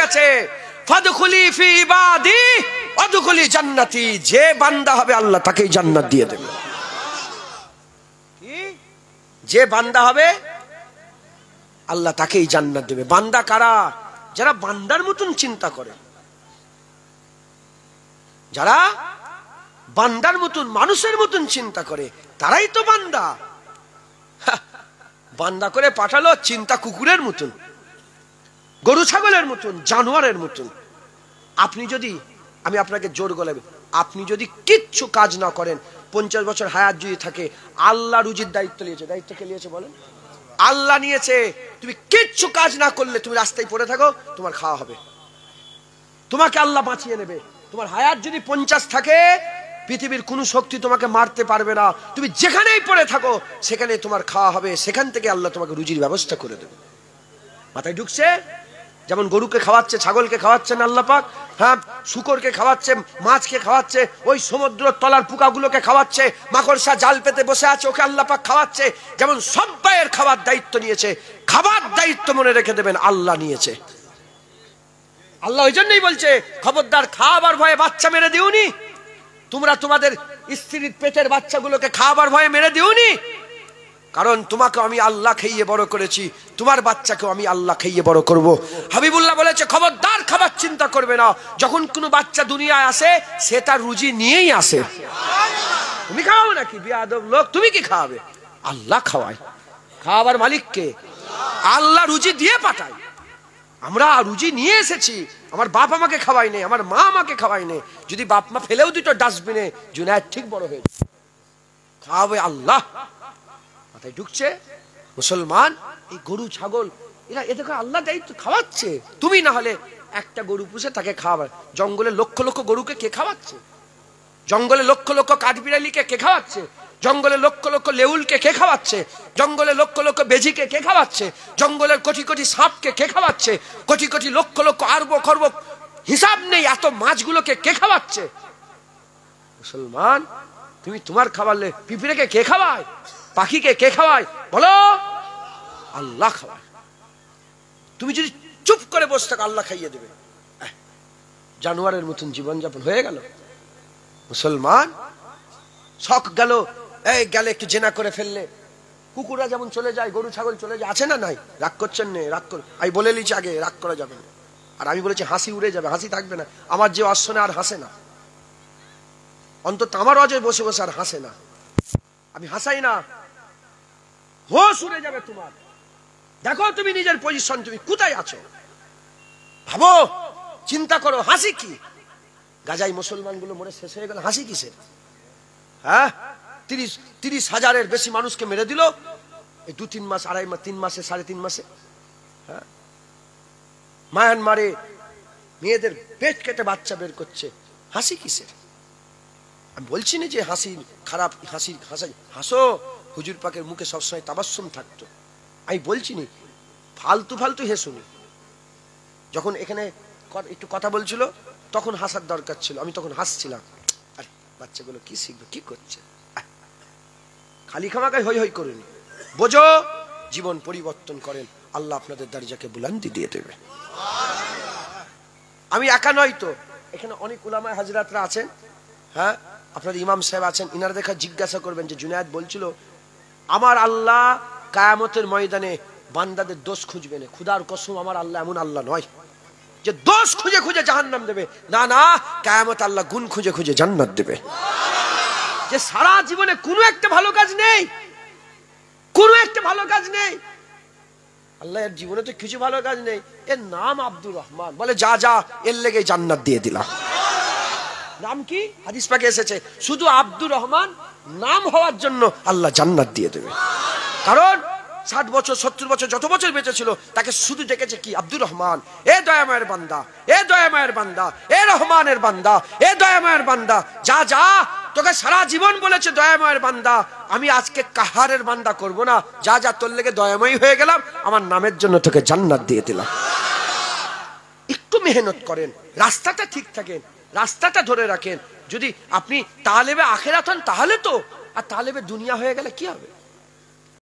গেছে, ফাদখুলি ফি ইবাদি ওয়াদখুলি জান্নাতি। যে বান্দা হবে আল্লাহ তাকেই জান্নাত দিয়ে দেবে। কি? যে বান্দা হবে আল্লাহ তাকেই জান্নাত দেবে। বান্দা কারা? যারা বান্দার মতন চিন্তা করে, যারা বান্দার মতন মানুষের মতন চিন্তা করে, তারাই তো বান্দা। বান্দা করে পাঠালো চিন্তা কুকুরের মতন, গরু ছাগলের মতন, জানোয়ারের মতন। আপনি যদি, আমি আপনাকে জোর গলায়, আপনি যদি কিচ্ছু কাজ না করেন, 50 বছর হায়াত যদি থাকে, আল্লাহ রুজির দায়িত্ব নিয়েছে। দায়িত্ব কে নিয়েছে বলেন? আল্লাহ নিয়েছে। তুমি কিচ্ছু কাজ না করলে, তুমি রাস্তায় পড়ে থাকো, তোমার খাওয়া হবে, তোমাকে আল্লাহ বাঁচিয়ে নেবে। তোমার হায়াত যদি 50 থাকে, পৃথিবীর কোন শক্তি তোমাকে মারতে পারবে না। তুমি যেখানেই পড়ে থাকো সেখানে তোমার খাওয়া হবে, সেখান থেকে আল্লাহ তোমাকে রুজির ব্যবস্থা করে দেবে। মাথায় ঢুকছে? যেমন গরুকে খাওয়াচ্ছে, ছাগলকে খাওয়াচ্ছেন আল্লাহ পাক, হ্যাঁ, শুকরকে খাওয়াচ্ছে, মাছকে খাওয়াচ্ছে, ওই সমুদ্র তলার পোকাগুলোকে খাওয়াচ্ছে, মাকড়সা জাল পেতে বসে আছে ওকে আল্লাহ পাক খাওয়াচ্ছে। যেমন সবাইয়ের খাবার দায়িত্ব নিয়েছে, খাবার দায়িত্ব মনে রেখে দেবেন আল্লাহ নিয়েছে। আল্লাহ ওই জন্যই বলছে, খবরদার খাবার ভয়ে বাচ্চা মেরে দিওনি। তোমরা তোমাদের স্ত্রীর পেটের বাচ্চাগুলোকে খাবার ভয়ে মেরে দিওনি, কারণ তোমাকে আমি আল্লাহ খাইয়ে বড় করেছি, তোমার বাচ্চাকেও আমি আল্লাহ খাইয়ে বড় করব। হাবিবুল্লাহ বলেছে, খবরদার খাবার চিন্তা করবে না। যখন কোনো বাচ্চা দুনিয়ায় আসে, সে তার রুজি নিয়েই আসে। তুমি খাওয়াবে নাকি? বেয়াদব লোক, তুমি কি খাওয়াবে? আল্লাহ খাওয়ায়। খাওয়াবার মালিক কে? আল্লাহ রুজি দিয়ে পাঠায়। আমরা রুজি নিয়ে এসেছি। আমার বাপ আমাকে খাওয়াই নেই, আমার মা আমাকে খাওয়াই নেই। যদি বাপ মা ফেলেও দিত ডাস্টবিনে, জুনায়েদ ঠিক বড় হয়ে খাওয়াবে আল্লাহ। মাথায় ঢুকছে? মুসলমান, এই গরু ছাগল এরা, এদেরকে আল্লাহ দায়িত্ব খাওয়াচ্ছে। তুমি না হলে একটা গরু পুষে তাকে খাওয়াবে। জঙ্গলে লক্ষ লক্ষ গরুকে কে খাওয়াচ্ছে? জঙ্গলে লক্ষ লক্ষ কাঠবিড়ালিকে কে খাওয়াচ্ছে? জঙ্গলে লক্ষ লক্ষ লেউলকে কে খাওয়াচ্ছে? জঙ্গলে লক্ষ লক্ষ বেজিকে কে খাওয়াচ্ছে? জঙ্গলের কোটি কোটি সাপকে কে খাওয়াচ্ছে? কোটি কোটি লক্ষ লক্ষ আরব খরব হিসাব নেই এত মাছগুলোকে কে খাওয়াচ্ছে? মুসলমান, তুমি তোমার খাওয়ালে পিঁপড়েকে কে খাওয়ায়? পাখিকে কে খাওয়ায়? বলো, আল্লাহ খাওয়ায়। তুমি যদি চুপ করে বসে থাকো, আল্লাহ খাইয়ে দেবে। জানোয়ারের মতন জীবনযাপন হয়ে গেল। মুসলমান, শখ গেল, এই গেলে একটু জেনা করে ফেললে, কুকুররা যেমন চলে যায়, গরু ছাগল চলে যায়, আছে না নাই? রাগ করছেন না? রাগ করে আমি বলে নিচ্ছি আগে, রাগ করা যাবে না। আর আমি বলেছি হাসি উড়ে যাবে, হাসি থাকবে না। আমার যে অশ্বনে আর হাসে না, অন্তত আমার অজয় বসে বসে আর হাসে না। আমি হাসাই না, হোশ উড়ে যাবে তোমার। দেখো তুমি নিজের পজিশন, তুমি কোথায় আছো, ভাবো, চিন্তা করো। হাসি কি? গাজায় মুসলমানগুলো মরে শেষ হয়ে গেল, হাসি কিসের? হ্যাঁ, 30,000-এর বেশি মানুষকে মেরে দিল এই 2-3 মাস, 2.5 মাস, 3 মাসে, 3.5 মাসে। হ্যাঁ, মায়ানমারে মেয়েদের পেট কেটে বাচ্চা বের করছে, হাসি কিসের? আমি বলছি না যে হাসি খারাপ, হাসো। হুজুর পাকের মুখে সবসময় তাবাসসুম থাকতো। আমি বলছি নি ফালতু ফালতু হেসুনি। যখন এখানে একটু কথা বলছিল তখন হাসার দরকার ছিল, আমি তখন হাসছিলাম। আরে বাচ্চাগুলো কি শিখবে, কি করছে, খালি খামাকায় হই হই করেনি। বোঝো, জীবন পরিবর্তন করেন, আল্লাহ আপনাদের দরজাকে বুলন্দি দিয়ে দেবে। আমি একা নয় তো, এখানে অনেক উলামায়ে হাজরাতরা আছেন। হ্যাঁ, আপনাদের ইমাম সাহেব আছেন, ইনারা দেখা জিজ্ঞাসা করবেন যে জুনায়েদ বলছিল আমার আল্লাহ কিয়ামতের ময়দানে বান্দাদের দোষ খুঁজবে না। খুদার কসম, আমার আল্লাহ এমন আল্লাহ নয় যে দোষ খুঁজে খুঁজে জাহান্নাম দেবে। না না, কিয়ামত আল্লাহ গুণ খুঁজে খুঁজে জান্নাত দেবে। যে সারা জীবনে কোনো একটা ভালো কাজ নেই, কোনো একটা ভালো কাজ নেই, আল্লাহ এর জীবনে তো কিছু ভালো কাজ নেই, এর নাম আব্দুর রহমান, বলে যা যা এর লেগে জান্নাত দিয়ে দিলাম। নাম কি? হাদিস পাকে এসেছে, শুধু আব্দুর রহমান নাম হওয়ার জন্য আল্লাহ জান্নাত দিয়ে দেবে। কারণ 60 বছর 70 বছর যত বছর বেঁচে ছিল তাকে শুধু ডেকেছে কি? আব্দুর রহমান, এ দয়াময়ের বান্দা, এ দয়াময়ের বান্দা, এ রহমানের বান্দা, এ দয়াময়ের বান্দা, যা যা, তোকে সারা জীবন বলেছে দয়াময়ের বান্দা, আমি আজকে কাহারের বান্দা করব না, যা যা তোর লেগে দয়াময় হয়ে গেলাম, আমার নামের জন্য তোকে জান্নাত দিয়ে দিলাম। একটু মেহনত করেন, রাস্তাটা ঠিক থাকেন, রাস্তাটা ধরে রাখেন। যদি আপনি তালেবে আখিরাত হন তাহলে তো, আর তালেবে দুনিয়া হয়ে গেলে কি হবে?